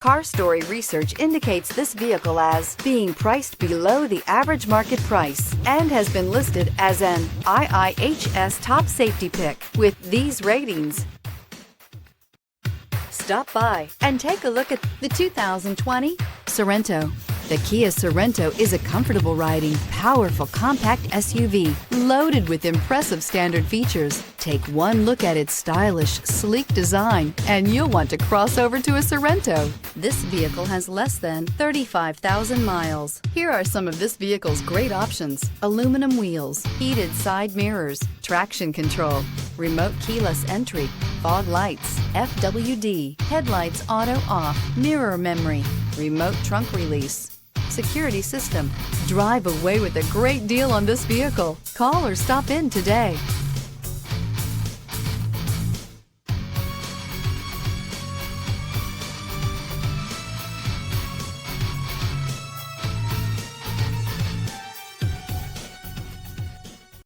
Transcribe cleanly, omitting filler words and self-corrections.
Car Story research indicates this vehicle as being priced below the average market price and has been listed as an IIHS top safety pick with these ratings. Stop by and take a look at the 2020 Sorento. The Kia Sorento is a comfortable riding, powerful compact SUV loaded with impressive standard features. Take one look at its stylish, sleek design and you'll want to cross over to a Sorento. This vehicle has less than 35,000 miles. Here are some of this vehicle's great options: aluminum wheels, heated side mirrors, traction control, remote keyless entry, fog lights, FWD, headlights auto off, mirror memory, remote trunk release, security system. Drive away with a great deal on this vehicle. Call or stop in today.